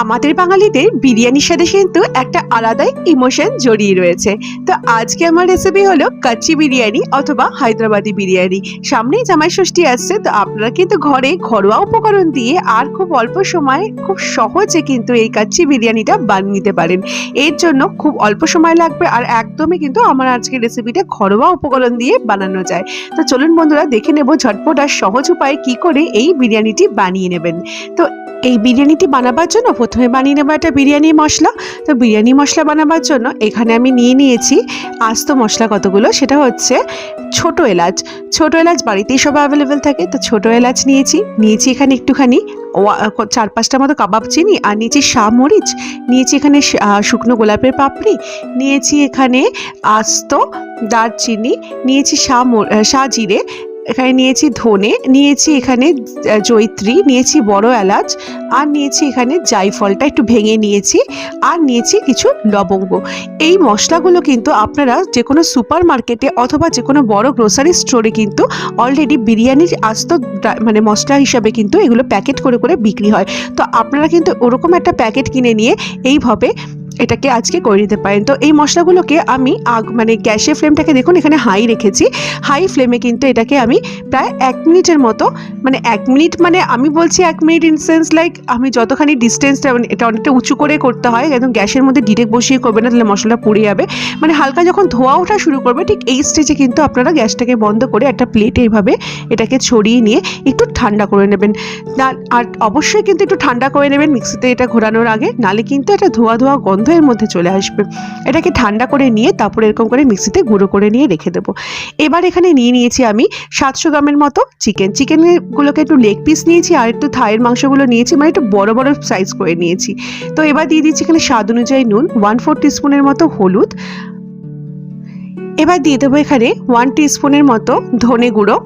আমাদের বাঙালিদের বিরিয়ানির সাথে কিন্তু একটা আলাদাই ইমোশন জড়িয়ে রয়েছে। তো আজকে আমার রেসিপি হলো কাচ্চি বিরিয়ানি অথবা হায়দ্রাবাদি বিরিয়ানি। সামনেই জামাই ষষ্ঠী আসছে, তো আপনারা কিন্তু ঘরে ঘরোয়া উপকরণ দিয়ে আর খুব অল্প সময়ে খুব সহজে কিন্তু এই কাচ্চি বিরিয়ানিটা বানিয়ে নিতে পারেন। এর জন্য খুব অল্প সময় লাগবে আর একদমই কিন্তু আমার আজকের রেসিপিটা ঘরোয়া উপকরণ দিয়ে বানানো যায়। তো চলুন বন্ধুরা, দেখে নেব ঝটপট আর সহজ উপায়ে কি করে এই বিরিয়ানিটি বানিয়ে নেবেন। তো এই বিরিয়ানিটি বানাবার জন্য প্রথমে বানিয়ে নেবো একটা বিরিয়ানি মশলা। তো বিরিয়ানি মশলা বানাবার জন্য এখানে আমি নিয়ে নিয়েছি আস্ত মশলা কতগুলো, সেটা হচ্ছে ছোট এলাচ। ছোট এলাচ বাড়িতেই সব অ্যাভেলেবেল থাকে, তো ছোট এলাচ নিয়েছি এখানে একটুখানি 4-5টা মতো কাবাব চিনি, আর নিয়েছি মরিচ, নিয়েছি এখানে শুকনো গোলাপের পাপড়ি, নিয়েছি এখানে আস্ত দারচিনি, নিয়েছি জিরে, এখানে নিয়েছি ধনে, নিয়েছি এখানে জয়িত্রী, নিয়েছি বড় এলাচ, আর নিয়েছি এখানে জায়ফলটা একটু ভেঙে নিয়েছি, আর নিয়েছি কিছু লবঙ্গ। এই মশলাগুলো কিন্তু আপনারা যে কোনো সুপার মার্কেটে অথবা যে কোনো বড় গ্রোসারি স্টোরে কিন্তু অলরেডি বিরিয়ানির আস্ত মানে মশলা হিসাবে কিন্তু এগুলো প্যাকেট করে করে বিক্রি হয়। তো আপনারা কিন্তু ওরকম একটা প্যাকেট কিনে নিয়ে এইভাবে এটাকে আজকে করে নিতে পারেন। তো এই মশলাগুলোকে আমি মানে গ্যাসের ফ্লেমটাকে দেখুন এখানে হাই রেখেছি। হাই ফ্লেমে কিন্তু এটাকে আমি প্রায় 1 মিনিটের মতো, মানে 1 মিনিট মানে আমি বলছি 1 মিনিট ইন সেন্স লাইক আমি যতখানি ডিস্টেন্সটা, এটা অনেকটা উঁচু করে করতে হয়, একদম গ্যাসের মধ্যে ডিরেক্ট বসিয়ে করবে না, তাহলে মশলাটা পুড়ে যাবে। মানে হালকা যখন ধোয়া ওঠা শুরু করবে ঠিক এই স্টেজে কিন্তু আপনারা গ্যাসটাকে বন্ধ করে একটা প্লেটে এইভাবে এটাকে ছড়িয়ে নিয়ে একটু ঠান্ডা করে নেবেন। আর অবশ্যই কিন্তু একটু ঠান্ডা করে নেবেন মিক্সিতে এটা ঘোরানোর আগে, নালে কিন্তু এটা ধোয়া ধোয়া গন্ধ এর মধ্যে চলে আসবে। এটাকে ঠান্ডা করে নিয়ে তারপরে এরকম করে মিক্সিতে গুঁড়ো করে নিয়ে রেখে দেবো। এবার এখানে নিয়ে নিয়েছি আমি 700 গ্রামের মতো চিকেনগুলোকে একটু লেগ পিস নিয়েছি, আর একটু থাইয়ের মাংসগুলো নিয়েছি, মানে একটু বড় বড় সাইজ করে নিয়েছি। তো এবার দিয়ে দিচ্ছি এখানে স্বাদ অনুযায়ী নুন, 1/4 টিস্পুনের মতো হলুদ, এবার দিয়ে দেবো এখানে 1 টিস্পুনের মতো ধনে গুঁড়ো,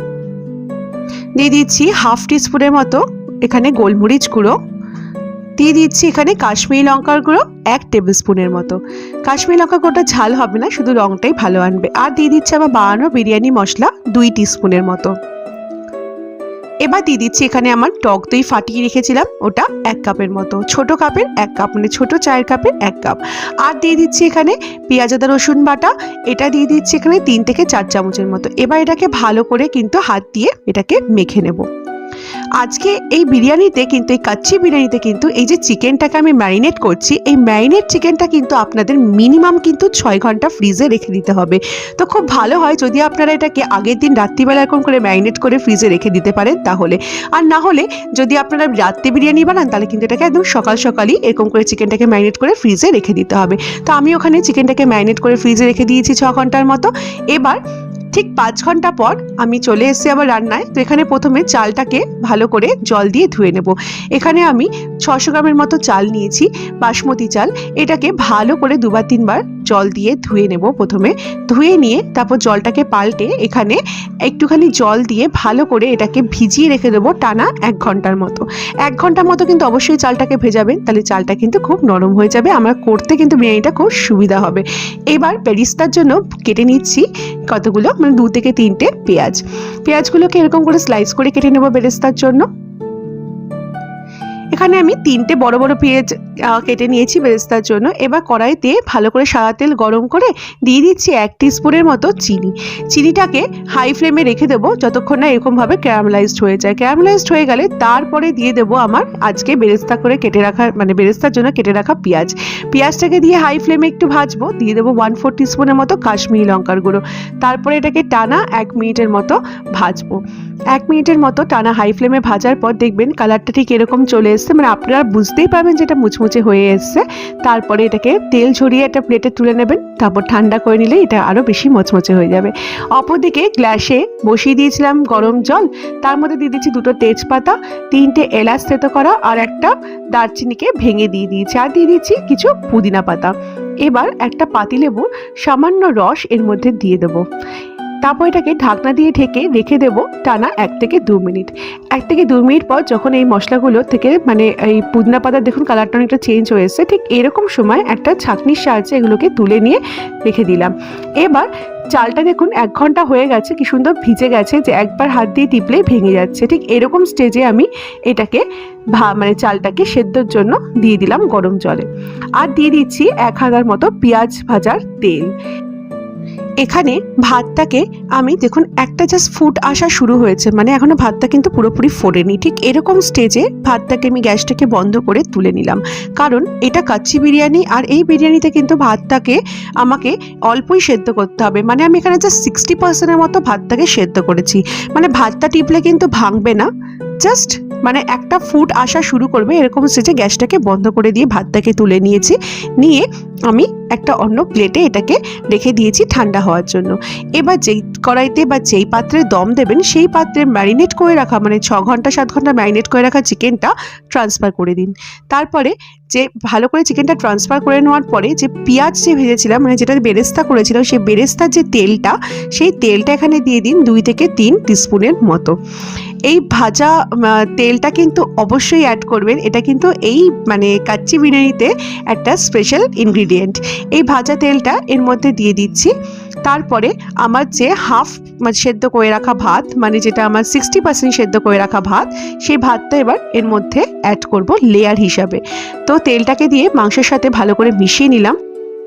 দিয়ে দিচ্ছি 1/2 টিস্পুনের মতো এখানে গোলমরিচ গুঁড়ো, দিয়ে দিচ্ছি এখানে কাশ্মীরি লঙ্কার গুঁড়ো 1 টেবিল স্পুনের মতো। কাশ্মীরি লঙ্কা গুঁড়োটা ঝাল হবে না, শুধু রঙটাই ভালো আনবে। আর দিয়ে দিচ্ছি আমার বানানো বিরিয়ানি মশলা 2 টিস্পুনের মতো। এবার দিয়ে দিচ্ছি এখানে আমার টক দই ফাটিয়ে রেখেছিলাম, ওটা 1 কাপের মতো, ছোট কাপের 1 কাপ, মানে ছোট চায়ের কাপের 1 কাপ। আর দিয়ে দিচ্ছি এখানে পেঁয়াজ আদা রসুন বাটা, এটা দিয়ে দিচ্ছি এখানে 3 থেকে 4 চামচের মতো। এবার এটাকে ভালো করে কিন্তু হাত দিয়ে এটাকে মেখে নেব। আজকে এই বিরিয়ানিতে কিন্তু, এই কাচ্চি বিরিয়ানিতে কিন্তু এই যে চিকেনটাকে আমি ম্যারিনেট করছি, এই ম্যারিনেট চিকেনটা কিন্তু আপনাদের মিনিমাম কিন্তু 6 ঘন্টা ফ্রিজে রেখে দিতে হবে। তো খুব ভালো হয় যদি আপনারা এটাকে আগের দিন রাত্রিবেলা এরকম করে ম্যারিনেট করে ফ্রিজে রেখে দিতে পারেন তাহলে। আর না হলে যদি আপনারা রাত্রে বিরিয়ানি বানান তাহলে কিন্তু এটাকে একদম সকাল সকালই এরকম করে চিকেনটাকে ম্যারিনেট করে ফ্রিজে রেখে দিতে হবে। তো আমি ওখানে চিকেনটাকে ম্যারিনেট করে ফ্রিজে রেখে দিয়েছি 6 ঘন্টার মতো। এবার ঠিক 5 ঘন্টা পর আমি চলে এসেছি আবার রান্নায়। তো এখানে প্রথমে চালটাকে ভালো করে জল দিয়ে ধুয়ে নেব। এখানে আমি 600 গ্রামের মতো চাল নিয়েছি, বাসমতি চাল। এটাকে ভালো করে 2-3 বার জল দিয়ে ধুয়ে নেব। প্রথমে ধুয়ে নিয়ে তারপর জলটাকে পাল্টে এখানে একটুখানি জল দিয়ে ভালো করে এটাকে ভিজিয়ে রেখে দেবো টানা 1 ঘন্টার মতো। 1 ঘন্টার মতো কিন্তু অবশ্যই চালটাকে ভেজাবেন, তাহলে চালটা কিন্তু খুব নরম হয়ে যাবে, আমার করতে কিন্তু বিরিয়ানিটা খুব সুবিধা হবে। এবার বেরিস্তার জন্য কেটে নিচ্ছি কতগুলো, মানে 2 থেকে 3টে পেঁয়াজগুলোকে এরকম করে স্লাইস করে কেটে নেব বেরেস্তার জন্য। এখানে আমি 3টে বড় বড় পেঁয়াজ কেটে নিয়েছি বেরেস্তার জন্য। এবার কড়াইতে ভালো করে সাদা তেল গরম করে দিয়ে দিচ্ছি 1 টিস্পুনের মতো চিনি। চিনিটাকে হাই ফ্লেমে রেখে দেবো যতক্ষণ না এরকমভাবে ক্যারামেলাইজড হয়ে যায়। ক্যারামেলাইজড হয়ে গেলে তারপরে দিয়ে দেবো আমার আজকে বেরেস্তা করে কেটে রাখা, মানে বেরেস্তার জন্য কেটে রাখা পেঁয়াজটাকে দিয়ে হাই ফ্লেমে একটু ভাজবো। দিয়ে দেবো 1/4 টিস্পুনের মতো কাশ্মীরি লঙ্কার গুঁড়ো। তারপরে এটাকে টানা 1 মিনিটের মতো ভাজবো। 1 মিনিটের মতো টানা হাই ফ্লেমে ভাজার পর দেখবেন কালারটা ঠিক এরকম চলে এসছে, মানে আপনারা বুঝতেই পারবেন যেটা মুচমুচে হয়ে এসছে। তারপরে এটাকে তেল ঝরিয়ে একটা প্লেটে তুলে নেবেন, তারপর ঠান্ডা করে নিলে এটা আরও বেশি মচমচে হয়ে যাবে। অপরদিকে গ্লাসে বসিয়ে দিয়েছিলাম গরম জল, তার মধ্যে দিয়ে দিচ্ছি 2টো তেজপাতা, 3টে এলাচ থেতো করা, আর একটা দারচিনিকে ভেঙে দিয়ে দিয়েছি, আর দিয়ে দিচ্ছি কিছু পুদিনা পাতা। এবার একটা পাতিলেবুর সামান্য রস এর মধ্যে দিয়ে দেবো। তারপর এটাকে ঢাকনা দিয়ে ঢেকে রেখে দেবো টানা 1 থেকে 2 মিনিট। 1 থেকে 2 মিনিট পর যখন এই মশলাগুলো থেকে মানে এই পুদিনা পাতা দেখুন কালারটা অনেকটা চেঞ্জ হয়ে এসেছে, ঠিক এরকম সময় একটা ছাঁকনির সাহায্যে এগুলোকে তুলে নিয়ে রেখে দিলাম। এবার চালটা দেখুন 1 ঘন্টা হয়ে গেছে, কি সুন্দর ভিজে গেছে যে একবার হাত দিয়ে টিপলেই ভেঙে যাচ্ছে। ঠিক এরকম স্টেজে আমি এটাকে মানে চালটাকে সেদ্ধর জন্য দিয়ে দিলাম গরম জলে। আর দিয়ে দিচ্ছি 1 হাতার মতো পেঁয়াজ ভাজার তেল। এখানে ভাতটাকে আমি দেখুন একটা জাস্ট ফুট আসা শুরু হয়েছে, মানে এখনো ভাতটা কিন্তু পুরোপুরি ফোড়েনি। ঠিক এরকম স্টেজে ভাতটাকে আমি গ্যাসটাকে বন্ধ করে তুলে নিলাম, কারণ এটা কাচ্চি বিরিয়ানি আর এই বিরিয়ানিতে কিন্তু ভাতটাকে আমাকে অল্পই সেদ্ধ করতে হবে। মানে আমি এখানে জাস্ট 60%-এর মতো ভাতটাকে সেদ্ধ করেছি, মানে ভাতটা টিপলে কিন্তু ভাঙবে না, জাস্ট মানে একটা ফুট আসা শুরু করবে এরকম স্টেজে গ্যাসটাকে বন্ধ করে দিয়ে ভাতটাকে তুলে নিয়েছি। নিয়ে আমি একটা অন্য প্লেটে এটাকে রেখে দিয়েছি ঠান্ডা হওয়ার জন্য। এবার যেই কড়াইতে বা যেই পাত্রে দম দেবেন সেই পাত্রে ম্যারিনেট করে রাখা মানে 6 ঘন্টা 7 ঘন্টা ম্যারিনেট করে রাখা চিকেনটা ট্রান্সফার করে দিন। তারপরে যে ভালো করে চিকেনটা ট্রান্সফার করে নেওয়ার পরে যে পেঁয়াজ যে ভেজেছিলাম মানে যেটা বেরেস্তা করেছিলাম সেই বেরেস্তার যে তেলটা, সেই তেলটা এখানে দিয়ে দিন 2 থেকে 3 টিস্পুনের মতো। এই ভাজা তেলটা কিন্তু অবশ্যই অ্যাড করবেন, এটা কিন্তু এই মানে কাচ্চি বিরিয়ানিতে একটা স্পেশাল ইনগ্রিডিয়েন্ট। এই ভাজা তেলটা এর মধ্যে দিয়ে দিচ্ছি। তারপরে আমার যে হাফ সেদ্ধ করে রাখা ভাত, মানে যেটা আমার 60% সেদ্ধ করে রাখা ভাত, সেই ভাতটা এবার এর মধ্যে অ্যাড করব লেয়ার হিসাবে। তো তেলটাকে দিয়ে মাংসের সাথে ভালো করে মিশিয়ে নিলাম।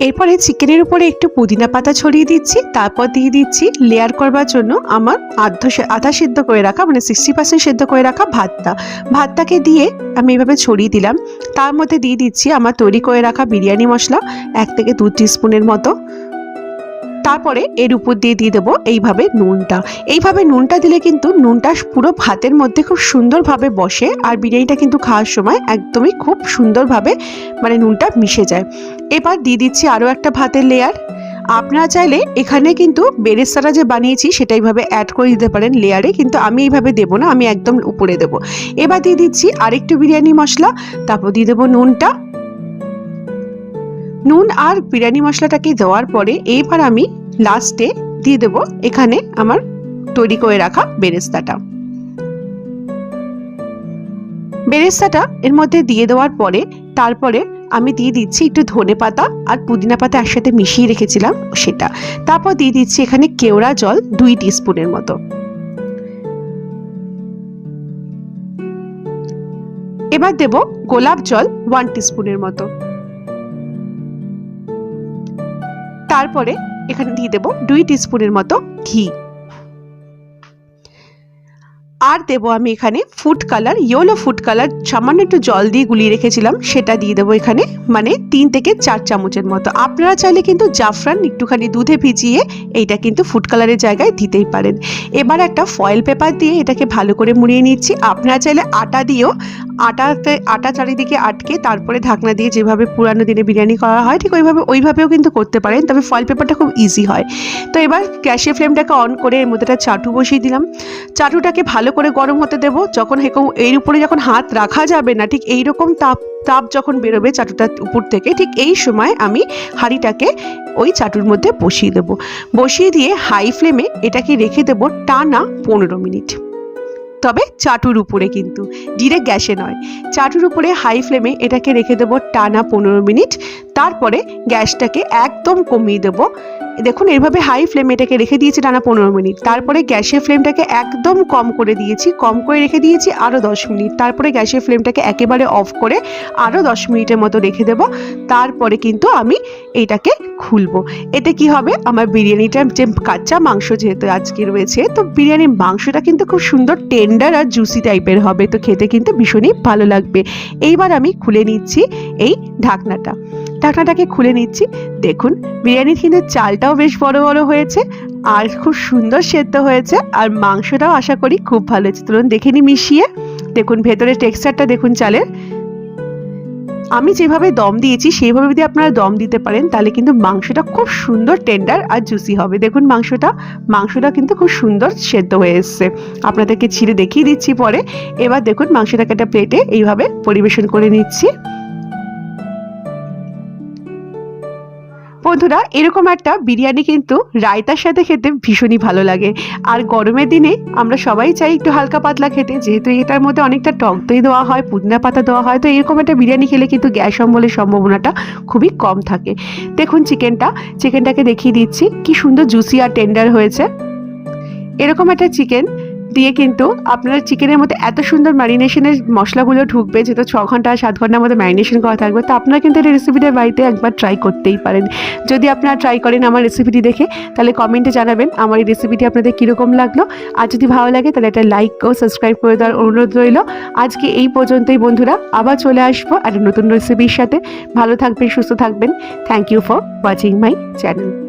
এরপরে চিকেনের উপরে একটু পুদিনা পাতা ছড়িয়ে দিচ্ছি, তারপর দিয়ে দিচ্ছি লেয়ার করবার জন্য আমার আধা সিদ্ধ করে রাখা মানে 60% সেদ্ধ করে রাখা ভাতটাকে দিয়ে আমি এভাবে ছড়িয়ে দিলাম। তার মধ্যে দিয়ে দিচ্ছি আমার তৈরি করে রাখা বিরিয়ানি মশলা 1 থেকে 2 টিস্পুনের মতো। তারপরে এর উপর দিয়ে দেবো এইভাবে নুনটা। এইভাবে নুনটা দিলে কিন্তু নুনটা পুরো ভাতের মধ্যে খুব সুন্দরভাবে বসে, আর বিরিয়ানিটা কিন্তু খাওয়ার সময় একদমই খুব সুন্দরভাবে মানে নুনটা মিশে যায়। এবার দিয়ে দিচ্ছি আরও একটা ভাতের লেয়ার। আপনারা চাইলে এখানে কিন্তু বেরেস্তাটা যে বানিয়েছি সেটা এইভাবে অ্যাড করে দিতে পারেন লেয়ারে, কিন্তু আমি এইভাবে দেবো না, আমি একদম উপরে দেবো। এবার দিয়ে দিচ্ছি আরেকটু বিরিয়ানি মশলা, তারপর দিয়ে দেবো নুন আর বিরিয়ানি মশলাটাকে দেওয়ার পরে এবার আমি লাস্টে দিয়ে দেবো এখানে আমার তৈরি করে রাখা বেরেস্তাটা এর মধ্যে দিয়ে দেওয়ার পরে তারপরে আমি দিয়ে দিচ্ছি একটু ধনেপাতা আর পুদিনা পাতা একসাথে মিশিয়ে রেখেছিলাম সেটা। তারপর দিয়ে দিচ্ছি এখানে কেওড়া জল 2 টিস্পুনের মতো। এবার দেব গোলাপ জল 1 টিস্পুনের মতো। তারপরে এখানে দিয়ে দেব 2 টিস্পুনের মতো ঘি। আর দেবো আমি এখানে food colour, yellow food colour সামান্য একটু জল দিয়ে গুলিয়ে রেখেছিলাম, সেটা দিয়ে দেবো এখানে মানে 3 থেকে 4 চামচের মতো। আপনারা চাইলে কিন্তু জাফরান একটুখানি দুধে ভিজিয়ে এইটা কিন্তু ফুড কালারের জায়গায় দিতেই পারেন। এবার একটা ফয়েল পেপার দিয়ে এটাকে ভালো করে মুড়িয়ে নিচ্ছি। আপনারা চাইলে আটা দিয়েও আটা চারিদিকে আটকে তারপরে ঢাকনা দিয়ে যেভাবে পুরানো দিনে বিরিয়ানি করা হয় ঠিক ওইভাবেও কিন্তু করতে পারেন, তবে ফয়েল পেপারটা খুব ইজি হয়। তো এবার গ্যাসের ফ্লেমটাকে অন করে এর মধ্যে একটা চাটু বসিয়ে দিলাম। চাটুটাকে ভালো করে গরম হতে দেবো। যখন এর উপরে যখন হাত রাখা যাবে না, ঠিক এইরকম তাপ যখন বেরোবে চাটুটার উপর থেকে, ঠিক এই সময় আমি হাঁড়িটাকে ওই চাটুর মধ্যে বসিয়ে দেবো। বসিয়ে দিয়ে হাই ফ্লেমে এটাকে রেখে দেবো টানা 15 মিনিট। তবে চাটুর উপরে, কিন্তু ডিরেক্ট গ্যাসে নয়, চাটুর উপরে হাই ফ্লেমে এটাকে রেখে দেবো টানা 15 মিনিট। তারপরে গ্যাসটাকে একদম কমিয়ে দেবো। দেখুন এইভাবে হাই ফ্লেমে এটাকে রেখে দিয়েছি টানা 15 মিনিট। তারপরে গ্যাসের ফ্লেমটাকে একদম কম করে দিয়েছি, কম করে রেখে দিয়েছি আরও 10 মিনিট। তারপরে গ্যাসের ফ্লেমটাকে একেবারে অফ করে আরও 10 মিনিটের মতো রেখে দেবো। তারপরে কিন্তু আমি এইটাকে খুলবো। এতে কি হবে, আমার বিরিয়ানিটা যে কাঁচা মাংস যেহেতু আজকে রয়েছে, তো বিরিয়ানির মাংসটা কিন্তু খুব সুন্দর টেন্ডার আর জুসি টাইপের হবে, তো খেতে কিন্তু ভীষণই ভালো লাগবে। এইবার আমি খুলে নিচ্ছি এই ঢাকনাটাকে খুলে নিচ্ছি। দেখুন বিরিয়ানির কিন্তু চালটাও বেশ বড় বড় হয়েছে আর খুব সুন্দর সেদ্ধ হয়েছে, আর মাংসটাও আশা করি খুব ভালো হয়েছে। তুলুন দেখে নি মিশিয়ে, দেখুন ভেতরের টেক্সচারটা দেখুন চালের। আমি যেভাবে দম দিয়েছি সেইভাবে যদি আপনারা দম দিতে পারেন তাহলে কিন্তু মাংসটা খুব সুন্দর টেন্ডার আর জুসি হবে। দেখুন মাংসটা কিন্তু খুব সুন্দর সেদ্ধ হয়ে এসছে। আপনাদেরকে ছিঁড়ে দেখিয়ে দিচ্ছি পরে। এবার দেখুন মাংসটাকে একটা প্লেটে এইভাবে পরিবেশন করে নিচ্ছি। বন্ধুরা, এরকম একটা বিরিয়ানি কিন্তু রায়তার সাথে খেতে ভীষণই ভালো লাগে। আর গরমের দিনে আমরা সবাই চাই একটু হালকা পাতলা খেতে, যেহেতু এটার মধ্যে অনেকটা টক দই দেওয়া হয়, পুদিনা পাতা দেওয়া হয়, তো এরকম একটা বিরিয়ানি খেলে কিন্তু গ্যাস অম্বলের সম্ভাবনাটা খুবই কম থাকে। দেখুন চিকেনটাকে দেখিয়ে দিচ্ছি, কি সুন্দর জুসি আর টেন্ডার হয়েছে। এরকম একটা চিকেন দিয়ে কিন্তু আপনার চিকেনের মধ্যে এত সুন্দর ম্যারিনেশনের মশলাগুলো ঢুকবে, যেহেতু 6 ঘন্টা 7 ঘন্টার মধ্যে ম্যারিনেশন করা থাকবে। তো আপনারা কিন্তু এই রেসিপিটা বাড়িতে একবার ট্রাই করতেই পারেন। যদি আপনারা ট্রাই করেন আমার রেসিপিটি দেখে, তাহলে কমেন্টে জানাবেন আমার এই রেসিপিটি আপনাদের কীরকম লাগলো। আর যদি ভালো লাগে তাহলে একটা লাইক ও সাবস্ক্রাইব করে দেওয়ার অনুরোধ রইল। আজকে এই পর্যন্তই বন্ধুরা, আবার চলে আসবো একটা নতুন রেসিপির সাথে। ভালো থাকবেন, সুস্থ থাকবেন। Thank you for watching my channel.